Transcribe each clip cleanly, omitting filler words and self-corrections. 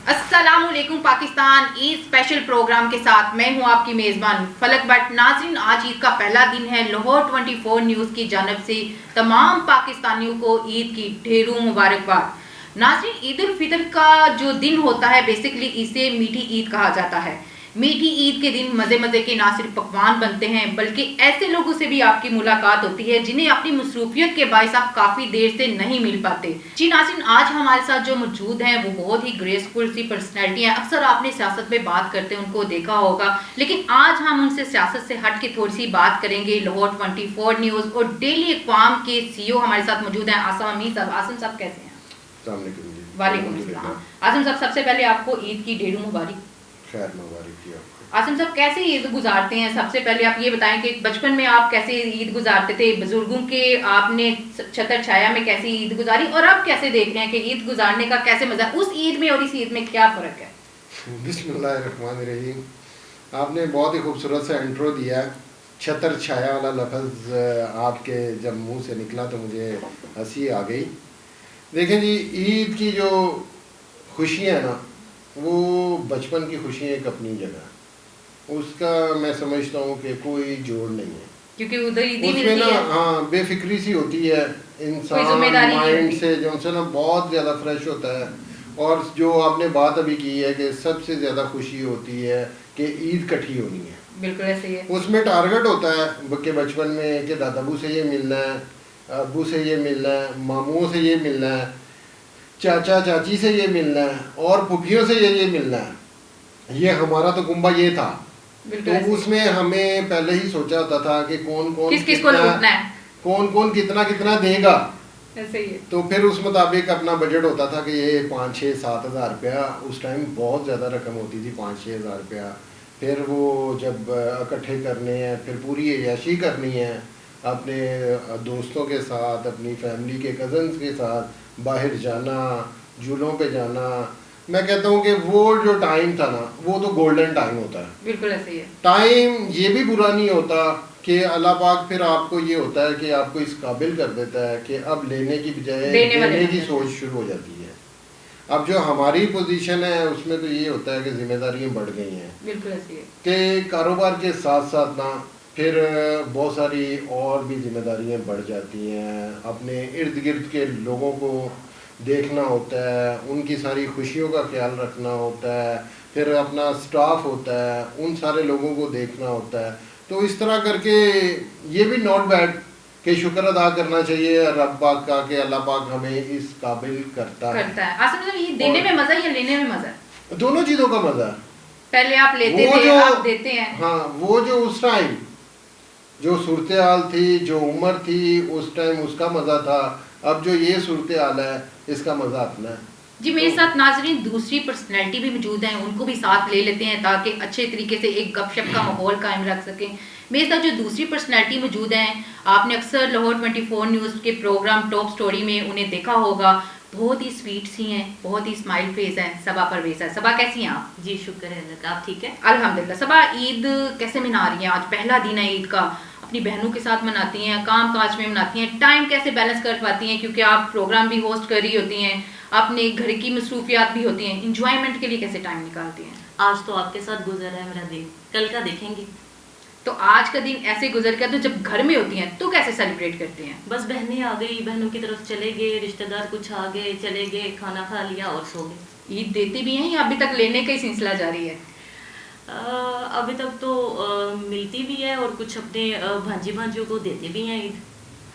अस्सलामुअलैकुम Pakistan Eid special programme के साथ मैं हूं आपकी मेज़बान फलक भट्ट। नाज़रीन, आज ईद का पहला दिन है। लाहौर 24 न्यूज़ की जानब से तमाम पाकिस्तानियों को ईद की ढेरों मुबारकबाद। नाज़रीन, ईद उल फितर का जो दिन होता है बेसिकली इसे मीठी ईद कहा जाता है। मीठी ईद के दिन मज़े मज़े के ना सिर्फ पकवान बनते हैं बल्कि ऐसे लोगों से भी आपकी मुलाकात होती है जिन्हें अपनी मसरूफियत के बायस आप काफ़ी देर से नहीं मिल पाते। जी नाज़रीन, आज हमारे साथ जो मौजूद हैं वो बहुत ही ग्रेसफुल सी पर्सनैलिटी हैं। अक्सर आपने सियासत में बात करते हैं उनको देखा होगा, लेकिन आज हम उनसे सियासत से हट के थोड़ी सी बात करेंगे। लाहौर 24 न्यूज़ और डेली अक़वाम के CEO हमारे साथ मौजूद हैं आसिम अमीन साहब। आसिम साहब कैसे हैं? वालेकुम अस्सलाम। आसिम साहब, सबसे पहले आपको ईद की ढेरों मुबारक। खैर मुबारक की आपको। आसिम साहब, कैसे ईद गुजारते हैं? सबसे पहले आप ये बताएं कि बचपन में आप कैसे ईद गुजारते थे, बुजुर्गों के आपने छतर छाया में कैसे ईद गुजारी और अब कैसे देख रहे हैं कि ईद गुजारने का कैसे मजा, उस ईद में और इस ईद में क्या फ़र्क है? बिस्मिल्लाहिर्रहमानिर्रहीम। आपने बहुत ही खूबसूरत सा इंट्रो दिया। छतर छाया वाला लफ्ज़ आपके जब मुंह से निकला तो मुझे हंसी आ गई। देखें जी, ईद की जो खुशियाँ हैं ना, वो बचपन की खुशियाँ एक अपनी जगह, उसका मैं समझता हूँ कि कोई जोड़ नहीं है, क्योंकि उधर ईदी उसमें मिलती ना है। हाँ बेफिक्री सी होती है, इंसान जिम्मेदारी नहीं माइंड होती। से जो है ना बहुत ज़्यादा फ्रेश होता है। और जो आपने बात अभी की है कि सबसे ज़्यादा खुशी होती है कि ईद इकट्ठी होनी है, बिल्कुल ऐसे ही है। उसमें टारगेट होता है कि बचपन में कि दादाबू से ये मिलना है, अब्बू से ये मिलना है, मामुओं से ये मिलना है, चाचा चाची से ये मिलना है और फूफियों से ये मिलना है। ये हमारा तो कुंबा ये था। बिल्कुल तो ऐसे ही। उसमें हमें पहले ही सोचा होता था कि कौन कौन किस किस को लूटना है, कौन कौन कितना कितना देगा। ऐसे ही है। तो फिर उस मुताबिक अपना बजट होता था कि ये 5-6-7 हज़ार रुपया, उस टाइम बहुत ज़्यादा रकम होती थी 5-6 हज़ार रुपया। फिर वो जब इकट्ठे करने हैं, फिर पूरी अय्याशी करनी है अपने दोस्तों के साथ, अपनी फैमिली के कज़न्स के साथ, बाहर जाना, झूलों पे जाना। मैं कहता हूँ कि वो जो टाइम था ना, वो तो गोल्डन टाइम होता है। बिल्कुल ऐसे ही है। टाइम ये भी बुरा नहीं होता कि अल्लाह पाक फिर आपको ये होता है कि आपको इस काबिल कर देता है कि अब लेने की बजाय देने की सोच शुरू हो जाती है। अब जो हमारी पोजीशन है उसमें तो ये होता है कि जिम्मेदारियां बढ़ गई हैं। बिल्कुल ऐसे ही है कि कारोबार के साथ साथ ना फिर बहुत सारी और भी जिम्मेदारियां बढ़ जाती हैं। अपने इर्द गिर्द के लोगों को देखना होता है, उनकी सारी खुशियों का ख्याल रखना होता है, फिर अपना स्टाफ होता है, उन सारे लोगों को देखना होता है। तो इस तरह करके ये भी नॉट बैड कि शुक्र अदा करना चाहिए रब पाक का कि अल्लाह पाक हमें इस काबिल करता है। आसिम साहब, ये देने में मजा या लेने में मजा? दोनों चीज़ों का मज़ा। पहले आप लेते थे, आप देते हैं। हाँ, वो जो उस टाइम जो सूरत हाल थी, जो उम्र थी, उस टाइम उसका मज़ा था। अब जो ये सूरत हाल है इसका मज़ा अपना है। जी, मेरे साथ नाजरीन दूसरी पर्सनैलिटी भी मौजूद हैं, उनको भी साथ ले लेते हैं ताकि अच्छे तरीके से एक गपशप का माहौल कायम रख सकें। मेरे साथ जो दूसरी पर्सनैलिटी मौजूद हैं, आपने अक्सर लाहौर 24 न्यूज़ के प्रोग्राम टॉप स्टोरी में उन्हें देखा होगा। बहुत ही स्वीट सी हैं, बहुत ही स्माइल फेस हैं, सबा परवेज़ है। सबा, कैसी हैं आप? जी शुक्र है अल्लाह का, आप ठीक है? अल्हम्दुलिल्लाह। सबा, ईद कैसे मना रही हैं? आज पहला दिन है ईद का, अपनी बहनों के साथ मनाती हैं, काम काज में मनाती हैं, टाइम कैसे बैलेंस कर पाती हैं क्योंकि आप प्रोग्राम भी होस्ट कर रही होती हैं, अपने घर की मसरूफियात भी होती हैं, इंजॉयमेंट के लिए कैसे टाइम निकालती हैं? आज तो आपके साथ गुजर रहा है मेरा दिन, कल का देखेंगे। तो आज का दिन ऐसे गुजर गया, तो जब घर में होती हैं तो कैसे सेलिब्रेट करती हैं? बस बहनें आ गई, बहनों की तरफ चले गए, रिश्तेदार कुछ आ गए, चले गए, खाना खा लिया और सो गए। ईद देती भी हैं या अभी तक लेने का ही सिलसिला जारी है? अभी तक तो मिलती भी है और कुछ अपने भांजी भांजियों को देते भी हैं ईद।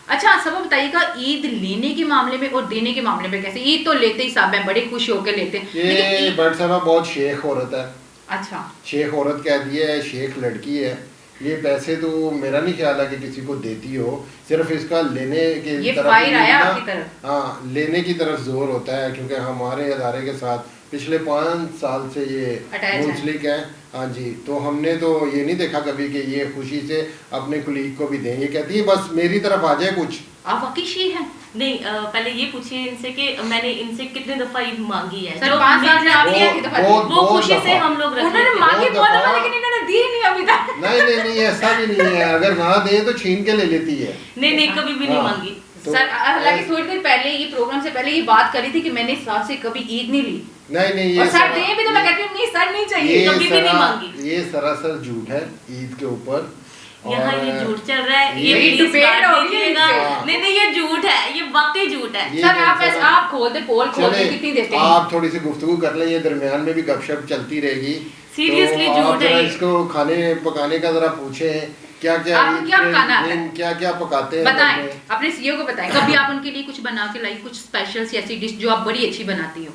अच्छा, सब बताइएगा, ईद लेने के मामले में और देने के मामले में कैसे? ईद तो लेते ही सब हैं, बड़े खुश होकर लेते हैं, ये बट साहब बहुत शेख औरत है। अच्छा, शेख औरत कह दी है, शेख लड़की है। ये पैसे तो मेरा नहीं ख्याल है कि किसी को देती हो, सिर्फ इसका लेने के ये फायर आया आपकी तरफ, तरफ। हाँ लेने की तरफ जोर होता है क्योंकि हमारे अदारे के साथ पिछले 5 साल से ये मुंसलिक है। हाँ जी, तो हमने तो ये नहीं देखा कभी कि ये खुशी से अपने कुलीग को भी दें। ये कहती है बस मेरी तरफ आ जाए कुछ। आप वाकई शेख हैं? नहीं, पहले ये पूछिए इनसे कि मैंने इनसे कितने दफा ईद मांगी है। सर, 5 साल में आपने एक दफा दी? वो खुशी से हम लोग रख उन्होंने लेते हैं। मांगी बहुत दफा, लेकिन इन्होंने दी नहीं अभी तक। नहीं ऐसा भी नहीं है, अगर ना दे तो छीन के ले लेती है। नहीं कभी भी नहीं हाँ। मांगी। तो सर, हालांकि थोड़ी देर पहले ये प्रोग्राम से पहले ये बात करी थी कि मैंने इस साल से कभी ईद नहीं ली, नहीं और ये सर दे भी तो मैं कहती हूँ नहीं सर नहीं चाहिए, ये कभी भी नहीं मांगी। ये सरासर झूठ है ईद के ऊपर। यहाँ और ये झूठ चल रहा है, ये please debate काट हो गई दीजिएगा। हाँ। नहीं ये झूठ है, ये वाकई झूठ है। ये सर आप जैसा ऐसे ना- आप खोल दे पोल खोल दे चले, कितनी देते हैं? आप थोड़ी सी गुफ्तगू कर लें, ये दरमियान में भी गपशप चलती रहेगी। Seriously तो आप झूठ है जरा ये। इसको खाने पकाने का जरा पूछें, क्या क्या आपको क्या पकाना आता है? क्या क्या पकाते हैं बताएं, घर में? अपने सीईओ को बताएं कभी आप उनके लिए कुछ बना के लाई, कुछ स्पेशल सी ऐसी डिश जो आप बड़ी अच्छी बनाती हो।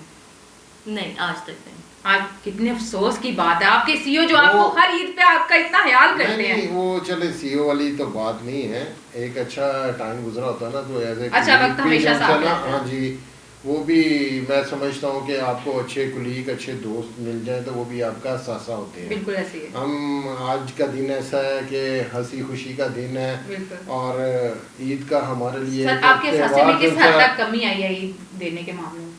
नहीं आज तक नहीं। आज कितने अफसोस की बात है, आपके सीईओ जो वो- आपको हर ईद पे आपका इतना ख्याल करते नहीं हैं। वो चले सीईओ वाली तो बात नहीं है, एक अच्छा टाइम गुजरा होता है ना, तो एज ए अच्छा वक्त हमेशा साथ रहता है। हाँ जी, वो भी मैं समझता हूँ कि आपको अच्छे कुलीग अच्छे दोस्त मिल जाए तो वो भी आपका सासा होते हैं। बिल्कुल ऐसे ही है। हम आज का दिन ऐसा है कि हंसी खुशी का दिन है बिल्कुल। और ईद का हमारे लिए सर एक आपके सासे त्योहार में किस जैसा- हद तक कमी आई है ईद देने के मामले में?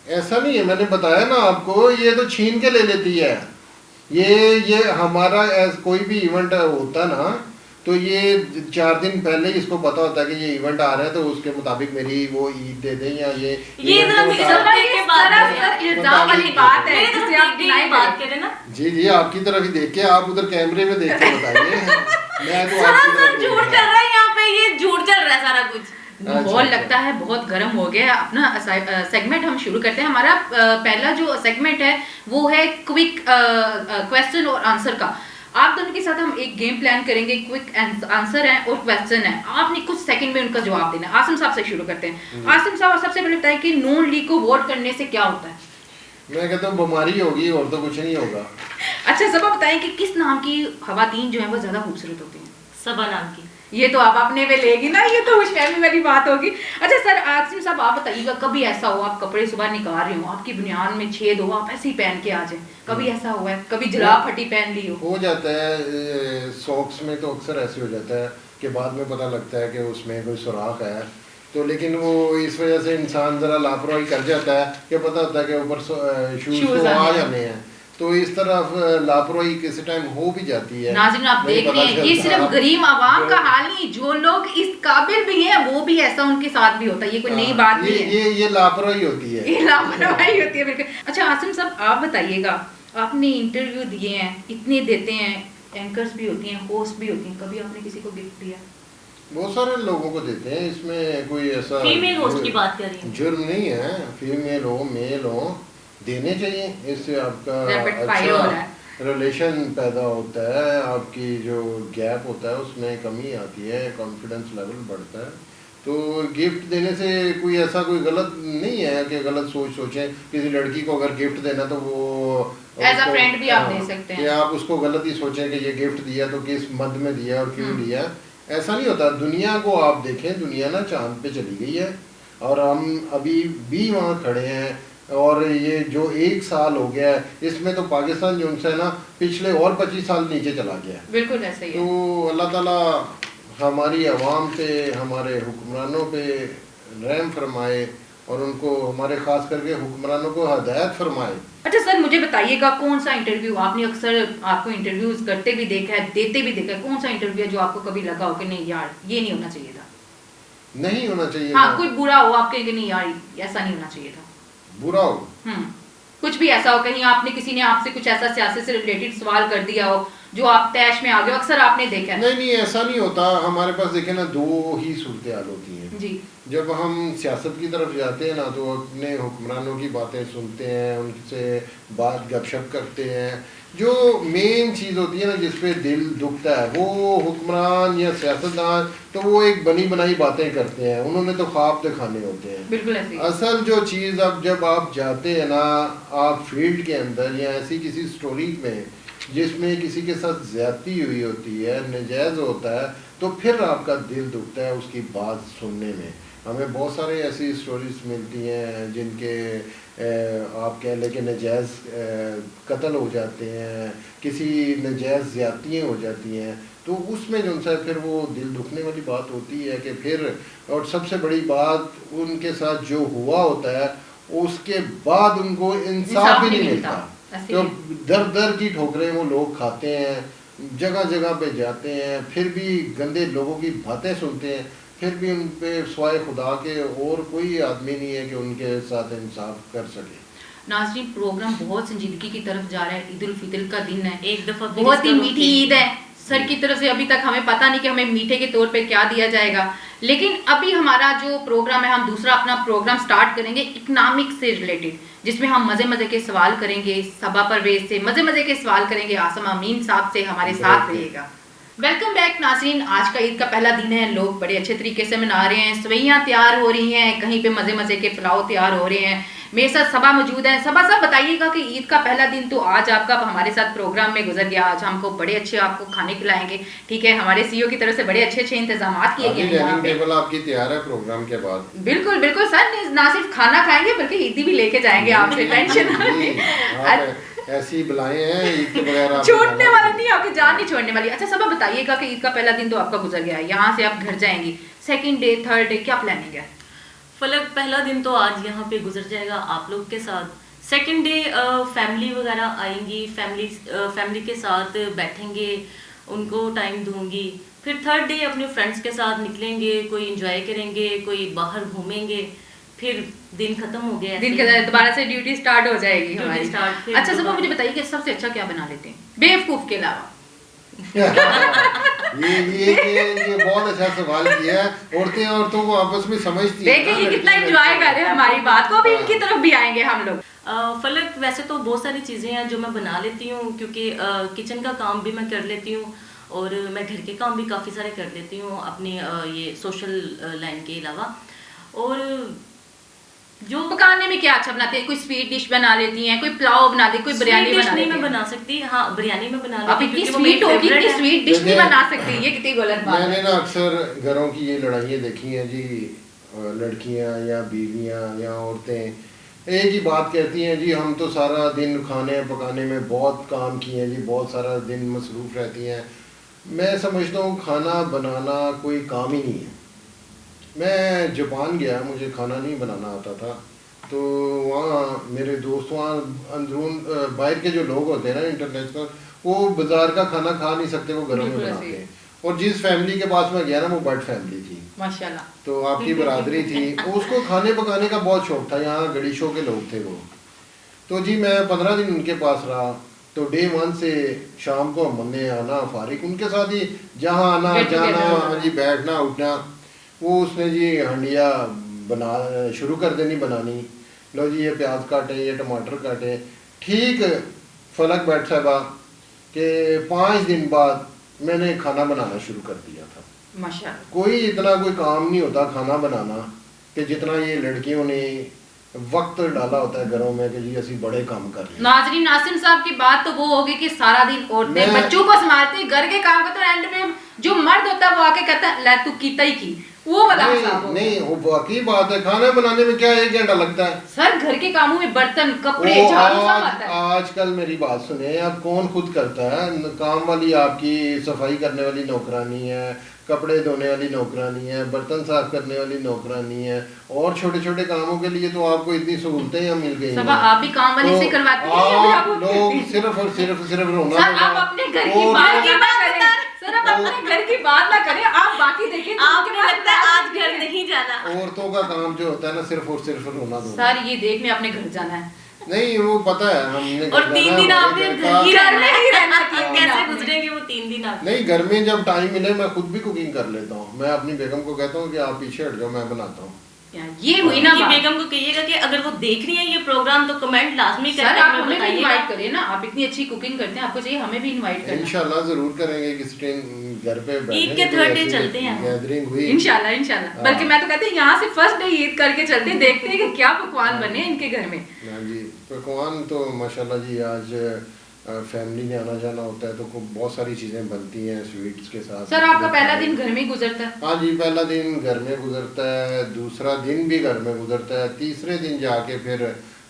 ऐसा नहीं है, मैंने बताया ना आपको, ये तो छीन के ले लेती है। ये हमारा कोई भी इवेंट होता ना, तो ये 4 दिन पहले ही इसको पता होता है कि ये इवेंट आ रहा है, तो उसके मुताबिक मेरी वो ईद दे दें या ये event जरा के मेरी मुताबिक- समझ के बात है। सरासर इल्जाम वाली बात है मेरे तो जिसे आप दीदी डिनाई बात करें। करें ना। जी आपकी तरफ ही देख के, आप उधर कैमरे में देख के बताइए। मैं तो आपकी सरासर तरफ देख झूठ रहा चल रहा है यहाँ पे, ये झूठ चल रहा है सारा कुछ। माहौल अच्छा। लगता है बहुत गर्म हो गया है। अपना सेगमेंट हम शुरू करते हैं। हमारा पहला जो सेगमेंट है वो है क्विक क्वेश्चन और आंसर का। आप दोनों के साथ हम एक गेम प्लान करेंगे, क्विक आंसर है और क्वेश्चन है, आपने कुछ सेकंड में उनका जवाब देना है। आसिम साहब से शुरू करते हैं। आसिम साहब सबसे पहले बताएं कि नून लीग को वोट करने से क्या होता है? मैं कहता हूँ बीमारी होगी और तो कुछ नहीं होगा। अच्छा सब बताएं कि किस नाम की खवातीन जो है वो ज्यादा खूबसूरत होती हैं? सबा नाम की। ये तो आप अपने में लेगी ना, ये तो खुशफहमी वाली बात होगी। अच्छा सर आसिम साहब आप बताइएगा, कभी ऐसा हो आप कपड़े सुबह निकाल रहे हो, आपकी बुनियान में छेद हो, आप ऐसे ही पहन के आ जाए, कभी ऐसा हुआ है? कभी जरा फटी पहन ली हो जाता है सॉक्स में, तो अक्सर ऐसे हो जाता है कि बाद में पता लगता है कि उसमें कोई सुराख है, तो लेकिन वो इस वजह से इंसान ज़रा लापरवाही कर जाता है कि पता होता है कि ऊपर शूज़ तो आ जाने हैं, तो इस तरफ लापरवाही किसी टाइम हो भी जाती है। नाज़रीन आप नहीं देख पता रहे हैं, ये चलता। सिर्फ गरीब आवाम का हाल नहीं, जो लोग इस काबिल भी हैं वो भी ऐसा उनके साथ भी होता है, ये कोई नई बात नहीं है। ये लापरवाही होती है। ये लापरवाही होती है बिल्कुल। अच्छा आसिम साहब आप बताइएगा, आपने इंटरव्यू दिए हैं, इतने देते हैं, एंकर्स भी होती हैं, होस्ट भी होती हैं, कभी आपने किसी को गिफ्ट दिया? बहुत सारे लोगों को देते हैं, इसमें कोई ऐसा फीमेल होस्ट की बात कर रही हूँ। जुर्म नहीं है, फीमेल हो मेल हो देने चाहिए, इससे आपका Rapid fire हो रहा है। रिलेशन पैदा होता है, आपकी जो गैप होता है उसमें कमी आती है, कॉन्फिडेंस लेवल बढ़ता है, तो गिफ्ट देने से कोई ऐसा कोई गलत नहीं है कि गलत सोचें। किसी लड़की को अगर गिफ्ट देना तो वो As a उसको- friend भी आप हाँ, दे सकते हैं। कि आप उसको गलत ही सोचें कि ये गिफ्ट दिया तो किस मद में दिया और क्यों दिया, ऐसा नहीं होता। दुनिया को आप देखें, दुनिया ना चांद पे चली गई है और हम अभी भी वहाँ खड़े हैं, और ये जो 1 साल हो गया है इसमें तो पाकिस्तान जो उनसे ना पिछले और 25 साल नीचे चला गया है। बिल्कुल ऐसा ही है। तो अल्लाह ताला हमारी आवाम पे, हमारे हुक्मरानों पे रहम फरमाए और उनको, हमारे ख़ास करके हुक्मरानों को हदायत फरमाए। अच्छा सर मुझे बताइएगा, कौन सा इंटरव्यू आपने, अक्सर आपको इंटरव्यूज करते भी देखा है, देते भी देखा है, कौन सा इंटरव्यू है जो आपको कभी लगा हो कि नहीं यार ये नहीं होना चाहिए था? नहीं होना चाहिए हाँ था। कोई बुरा हो आपके कि नहीं यार ऐसा नहीं होना चाहिए था? बुरा हो, कुछ भी ऐसा हो, कहीं आपने किसी ने आपसे कुछ ऐसा सियासत से रिलेटेड सवाल कर दिया हो जो आप तैश में आ गए हो, अक्सर आपने देखा है। नहीं ऐसा नहीं होता। हमारे पास देखे ना 2 ही सूरत हाल होती हैं जी। जब हम सियासत की तरफ जाते हैं ना, तो अपने हुक्मरानों की बातें सुनते हैं, उनसे बात गपशप करते हैं। जो मेन चीज़ होती है ना जिस पे दिल दुखता है, वो हुक्मरान या सियासतदान तो वो एक बनी बनाई बातें करते हैं, उन्होंने तो ख्वाब दिखाने होते हैं। बिल्कुल ऐसे ही। असल जो चीज़ अब जब आप जाते हैं ना, आप फील्ड के अंदर या ऐसी किसी स्टोरी में जिसमें किसी के साथ ज्यादती हुई होती है, नजायज़ होता है, तो फिर आपका दिल दुखता है उसकी बात सुनने में। हमें बहुत सारे ऐसी स्टोरीज मिलती हैं जिनके आप कह लें कि नजायज़ कत्ल हो जाते हैं, किसी नजायज़ ज़्यादतियाँ हो जाती हैं, तो उसमें जो सा फिर वो दिल दुखने वाली बात होती है कि फिर, और सबसे बड़ी बात उनके साथ जो हुआ होता है उसके बाद उनको इंसाफ भी नहीं मिलता। तो दर दर की ठोकरें वो लोग खाते हैं, जगह जगह पे जाते हैं, फिर भी गंदे लोगों की बातें सुनते हैं, फिर भी उन पे स्वाय खुदा के और कोई आदमी नहीं है कि उनके साथ इंसाफ कर सके। नाज़रीन, प्रोग्राम बहुत संजीदगी की तरफ जा रहा है। ईद उल फितर का दिन है, एक दफा बहुत ही मीठी ईद है। सर की तरफ से अभी तक हमें पता नहीं कि हमें मीठे के तौर पे क्या दिया जाएगा, लेकिन अभी हमारा जो प्रोग्राम है, हम दूसरा अपना प्रोग्राम स्टार्ट करेंगे इकोनॉमिक्स से रिलेटेड, जिसमें हम मजे मजे के सवाल करेंगे। सबा परवेज से मजे मजे के सवाल करेंगे। आसम अमीन साहब से हमारे साथ रहिएगा। वेलकम बैक नाज़रीन। आज का ईद का पहला दिन है, लोग बड़े अच्छे तरीके से मना रहे हैं, सवैयाँ तैयार हो रही हैं, कहीं पे मजे मजे के पुलाव तैयार हो रहे हैं। मेरे साथ सबा मौजूद है। सबा साहब, बताइएगा कि ईद का पहला दिन तो आज आपका हमारे साथ प्रोग्राम में गुजर गया। आज हमको बड़े अच्छे आपको खाने खिलाएंगे, ठीक है। हमारे सीईओ की तरफ से बड़े अच्छे अच्छे इंतजाम किए गए हैं यहाँ पे। टेबल आपकी तैयार है प्रोग्राम के बाद? बिल्कुल बिल्कुल सर, ना सिर्फ खाना खाएंगे बल्कि ईदी भी लेके जाएंगे आपसे, टेंशन ऐसी बुलाए हैं ईद के बगैर छोड़ने वाली नहीं, आपकी जान नहीं छोड़ने वाली। अच्छा सबा, बताइएगा कि ईद का पहला दिन तो आपका गुजर गया है, यहाँ से आप घर जाएंगी, सेकंड डे थर्ड डे क्या प्लानिंग है? फलक, पहला दिन तो आज यहाँ पे गुजर जाएगा आप लोग के साथ। सेकंड डे फैमिली वगैरह आएंगी, फैमिली के साथ बैठेंगे, उनको टाइम दूंगी। फिर थर्ड डे अपने फ्रेंड्स के साथ निकलेंगे, कोई एंजॉय करेंगे, कोई बाहर घूमेंगे। फिर दिन खत्म हो गया, दिन के दोबारा से ड्यूटी स्टार्ट हो जाएगी हमारी। अच्छा सबा, मुझे बताइए कि सबसे अच्छा क्या बना लेते हैं बेवकूफ के अलावा? ये बहुत अच्छा सवाल किया है। औरतों को आपस में समझती है। देखिए ये कितना एंजॉय कर रहे हैं हमारी बात को। अभी इनकी तरफ भी आएंगे हम लोग। फलक, वैसे तो बहुत सारी चीज़ें हैं जो मैं बना लेती हूँ, क्योंकि किचन का काम भी मैं कर लेती हूँ और मैं घर के काम भी काफ़ी सारे कर लेती हूँ अपनी ये सोशल लाइन के अलावा। और जो पकाने में क्या अच्छा बनाते हैं? कोई स्वीट डिश बना लेती हैं, कोई पुलाव बना दे, कोई बिरयानी बना लेती हैं? मैं बना सकती, हाँ बिरयानी में बना लेती। अब इतनी स्वीट होगी, इतनी स्वीट डिश नहीं बना सकती, ये कितनी गलत बात है। मैंने ना अक्सर घरों की ये लड़ाइयाँ देखी हैं जी, लड़कियाँ या बीवियाँ या औरतें एक ही बात कहती हैं जी, हम तो सारा दिन खाने पकाने में बहुत काम किए हैं जी, बहुत सारा दिन मसरूफ़ रहती हैं। मैं समझता हूँ खाना बनाना कोई काम ही नहीं है। मैं जापान गया, मुझे खाना नहीं बनाना आता था, तो वहाँ मेरे दोस्त, वहाँ अंदरून बाहर के जो लोग होते हैं ना इंटरनेशनल, वो बाज़ार का खाना खा नहीं सकते, वो घरों में बनाते हैं। और जिस फैमिली के पास मैं गया ना, वो बर्ड फैमिली थी माशाल्लाह, तो आपकी बरादरी थी, उसको खाने पकाने का बहुत शौक था। यहाँ गड़ीशों के लोग थे वो। तो जी मैं 15 दिन उनके पास रहा। तो डे 1 से शाम को हमने आना फारिग उनके साथ ही, जहाँ आना जाना जी, बैठना उठना। वो उसने जी हंडिया बना शुरू कर देनी बनानी। लो जी ये प्याज काटे, ये टमाटर काटे। ठीक फलक बैठ साहबा के 5 दिन बाद मैंने खाना बनाना शुरू कर दिया था। माशाल्लाह, कोई इतना कोई काम नहीं होता खाना बनाना कि जितना ये लड़कियों ने वक्त डाला होता है घरों में कि जी असि बड़े काम कर रहे हैं। नाज़रीन, नासिम साहब की बात तो वो होगी कि सारा दिन औरतें बच्चों को संभालती, घर के काम करते, एंड में जो मर्द होता है वो आके कहता है ले तू कीता ही की, वो वाला नहीं वो बाकी बात है। खाना बनाने में क्या 1 घंटा लगता है सर? घर के कामों में बर्तन, कपड़े, झाड़ू सब आता है। आजकल मेरी बात सुने, अब कौन खुद करता है काम? वाली आपकी सफाई करने वाली नौकरानी है, कपड़े धोने वाली नौकरानी है, बर्तन साफ करने वाली नौकरानी है, और छोटे छोटे कामों के लिए तो आपको इतनी सहूलतें यहाँ मिल गई हैं। आप भी काम वाली से करवाती हैं? आप लोग सिर्फ और सिर्फ रोना। सर आप अपने घर की बात ना करें, सर आप अपने घर की बात ना करें, आप बाकी देखें। आपको लगता है आज घर नहीं जाना? औरतों का काम जो होता है ना सिर्फ और सिर्फ रोना धोना। सर ये देखने अपने घर जाना है। नहीं वो पता है हमने, और 3 दिन आपने घर ही रहना। कैसे गुजरेंगे वो 3 दिन? आप नहीं, घर में जब टाइम मिले मैं खुद भी कुकिंग कर लेता हूँ। मैं अपनी बेगम को कहता हूँ कि आप पीछे हट जाओ, मैं बनाता हूँ। ये हुई ना बात। बेगम को कहिएगा कि अगर वो देख रही है ये प्रोग्राम तो कमेंट लाजमी करें। सर आप हमें भी इनवाइट करिए ना, आप इतनी अच्छी कुकिंग करते हैं, आपको चाहिए हमें भी इनवाइट करना। इंशाल्लाह जरूर करेंगे, किसी दिन घर पे ईद के थर्ड डे चलते हैं, गैदरिंग हुई इंशाल्लाह। बल्कि मैं तो कहती हूँ यहाँ से फर्स्ट डे ईद करके चलते हैं, देखते हैं कि क्या पकवान बने इनके घर में। हाँ जी, पकवान तो माशाल्लाह जी आज फैमिली ने आना जाना होता है तो बहुत सारी चीज़ें बनती हैं स्वीट्स के साथ। सर आपका पहला दिन घर में गुजरता है? हाँ जी, पहला दिन घर में गुजरता है, दूसरा दिन भी घर में गुजरता है, तीसरे दिन जाके फिर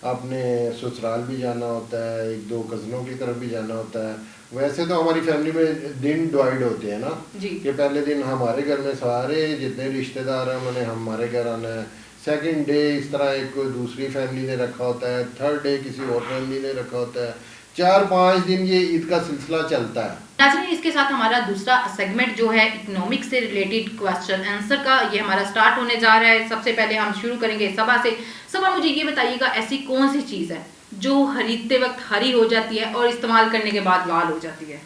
अपने ससुराल भी जाना होता है, 1-2 कज़नों की तरफ भी जाना होता है। वैसे तो हमारी फैमिली में दिन डिवाइड होते हैं ना कि पहले दिन हमारे घर में सारे जितने रिश्तेदार हैं उन्होंने हमारे घर आना है, सेकंड डे इस तरह एक दूसरी फैमिली ने रखा होता है, थर्ड डे किसी और फैमिली ने रखा होता है। 4-5 दिन ये ईद का सिलसिला चलता है। नाज़रीन, इसके साथ हमारा दूसरा सेगमेंट जो है इकोनॉमिक्स से रिलेटेड क्वेश्चन आंसर का, ये हमारा स्टार्ट होने जा रहा है। सबसे पहले हम शुरू करेंगे सबा से। सबा मुझे ये बताइएगा ऐसी कौन सी चीज़ है जो खरीदते वक्त हरी हो जाती है और इस्तेमाल करने के बाद लाल हो जाती है?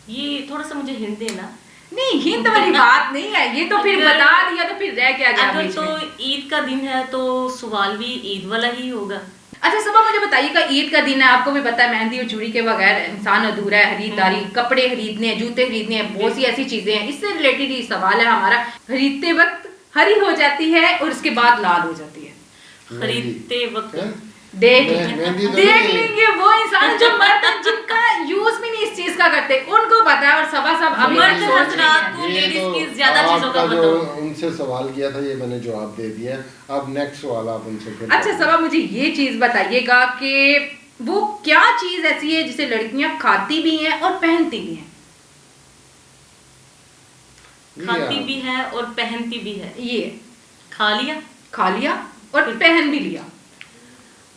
ये थोड़ा सा मुझे हिंट देना। नहीं, हिंट वाली बात नहीं है ये, तो फिर बता दिया तो फिर रह क्या गया अगर बीच तो में? ईद का दिन है तो सवाल भी ईद वाला ही होगा। अच्छा सबा, मुझे बताइएगा, ईद का दिन है, आपको भी पता है मेहंदी और चूड़ी के बगैर इंसान अधूरा है। खरीदारी, कपड़े खरीदने हैं, जूते खरीदने हैं, बहुत सी ऐसी चीजें हैं। इससे रिलेटेड ही सवाल है हमारा। खरीदते वक्त हरी हो जाती है और उसके बाद लाल हो जाती है। खरीदते वक्त हैं? देख मेहंदी तो देख नहीं। लेंगे वो इंसान जो मर्द हैं, जिनका यूज भी नहीं इस चीज का करते, उनको पता है। और सब अभी मर्द सोच रहे हजरात हैं। को ये लेडीज तो की ज्यादा चीजों का आपका जो मतलब। उनसे सवाल किया था ये मैंने जवाब दे दिया है। अब नेक्स्ट सवाल आप उनसे फिर अच्छा सबा, मुझे ये चीज बताइएगा कि वो क्या चीज ऐसी है जिसे लड़कियां खाती भी हैं और पहनती भी हैं? खाती भी है और पहनती भी है। ये खा लिया। खा लिया और पहन भी लिया।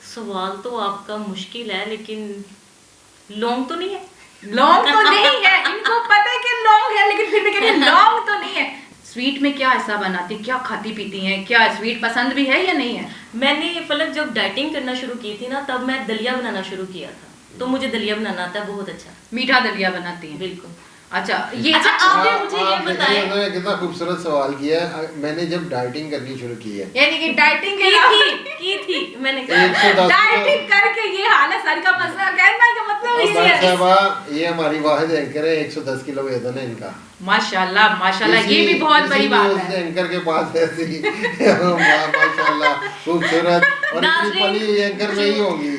सवाल तो आपका मुश्किल है, लेकिन लौंग तो नहीं है? लौंग तो नहीं है, इनको पता है कि लौंग है, लेकिन फिर भी कहते हैं लौंग तो नहीं है। स्वीट में क्या ऐसा बनाती, क्या खाती पीती हैं, क्या स्वीट पसंद भी है या नहीं है? मैंने फलक जब डाइटिंग करना शुरू की थी ना, तब मैं दलिया बनाना शुरू किया था, तो मुझे दलिया बनाना आता है बहुत अच्छा। मीठा दलिया बनाती हैं? बिल्कुल। अच्छा ये अच्छा, आपने मुझे ये आप बताया। देखिए, उन्होंने कितना खूबसूरत सवाल किया है। मैंने जब डाइटिंग करनी शुरू की है, यानी कि डाइटिंग की थी मैंने कहा। 110 डाइटिंग करके ये हालत सारी का मसला कहना का मतलब और इसी भाई है। साहब ये हमारी वाहिद एंकर है, 110 किलो वजन है इनका। माशाल्लाह माशाल्लाह, ये भी बहुत बड़ी बात है। एंकर के पास ऐसी माशाल्लाह खूबसूरत और इतनी नाज़रीन, पली एंकर नहीं होगी।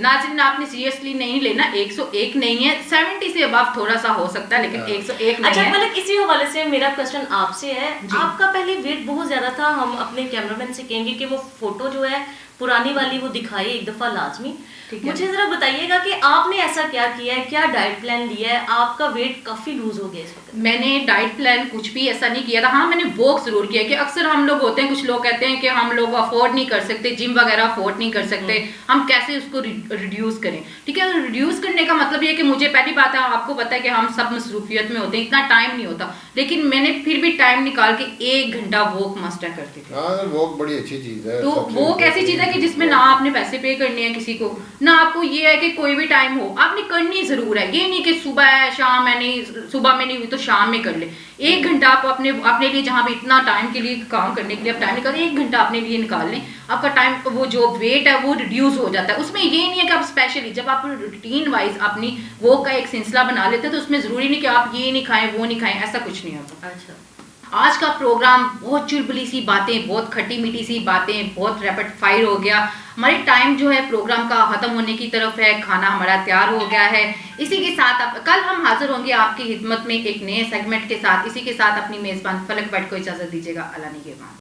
नाज़रीन आपने सीरियसली नहीं लेना, 101 नहीं है, 70 से अबव थोड़ा सा हो सकता है, लेकिन 101 नहीं अच्छा है। मतलब इसी हवाले से मेरा क्वेश्चन आपसे है। जी। आपका पहले वेट बहुत ज्यादा था, हम अपने कैमरामैन से कहेंगे कि वो फोटो जो है पुरानी वाली वो दिखाए एक दफा लाजमी। ठीक है। मुझे जरा बताइएगा कि आपने ऐसा क्या किया है, क्या डाइट प्लान लिया है? आपका वेट काफी लूज हो गया इस वक्त। मैंने डाइट प्लान कुछ भी ऐसा नहीं किया था। हाँ मैंने वॉक जरूर किया कि अक्सर हम लोग होते हैं, कुछ लोग कहते हैं कि हम लोग अफोर्ड नहीं कर सकते, जिम वगैरह अफोर्ड नहीं कर सकते, हम कैसे उसको रिड्यूस करें। ठीक है, रिड्यूस करने का मतलब ये है कि मुझे पहली बात है, आपको पता है कि हम सब मसरूफियत में होते हैं, इतना टाइम नहीं होता, लेकिन मैंने फिर भी टाइम निकाल के 1 घंटा वॉक मस्ट है करती थी। हाँ वॉक बड़ी अच्छी चीज है। तो सबसे वो कैसी चीज है कि जिसमें ना आपने पैसे पे करने हैं किसी को, ना आपको ये है कि कोई भी टाइम हो आपने करनी जरूर है। ये नहीं कि सुबह है शाम है, नहीं सुबह में नहीं हुई तो शाम में कर ले। 1 घंटा आप अपने लिए, जहाँ पे इतना टाइम के लिए काम करने के लिए आप टाइम निकाल, 1 घंटा अपने लिए निकाल लें, आपका टाइम वो जो वेट है वो रिड्यूस हो जाता है। उसमें ये नहीं है कि आप स्पेशली जब आप रूटीन वाइज अपनी वो का एक सिलसिला बना लेते हैं, तो उसमें जरूरी नहीं कि आप ये नहीं खाएं वो नहीं खाएं, ऐसा कुछ नहीं होता। अच्छा, आज का प्रोग्राम बहुत चुलबुली सी बातें, बहुत खट्टी मीठी सी बातें, बहुत रैपिड फायर हो गया। हमारे टाइम जो है प्रोग्राम का ख़त्म होने की तरफ है, खाना हमारा तैयार हो गया है। इसी के साथ कल हम हाजिर होंगे आपकी खिदमत में एक नए सेगमेंट के साथ। इसी के साथ अपनी मेज़बान फलक भट्ट को इजाज़त दीजिएगा। अल्लाह निगहबान।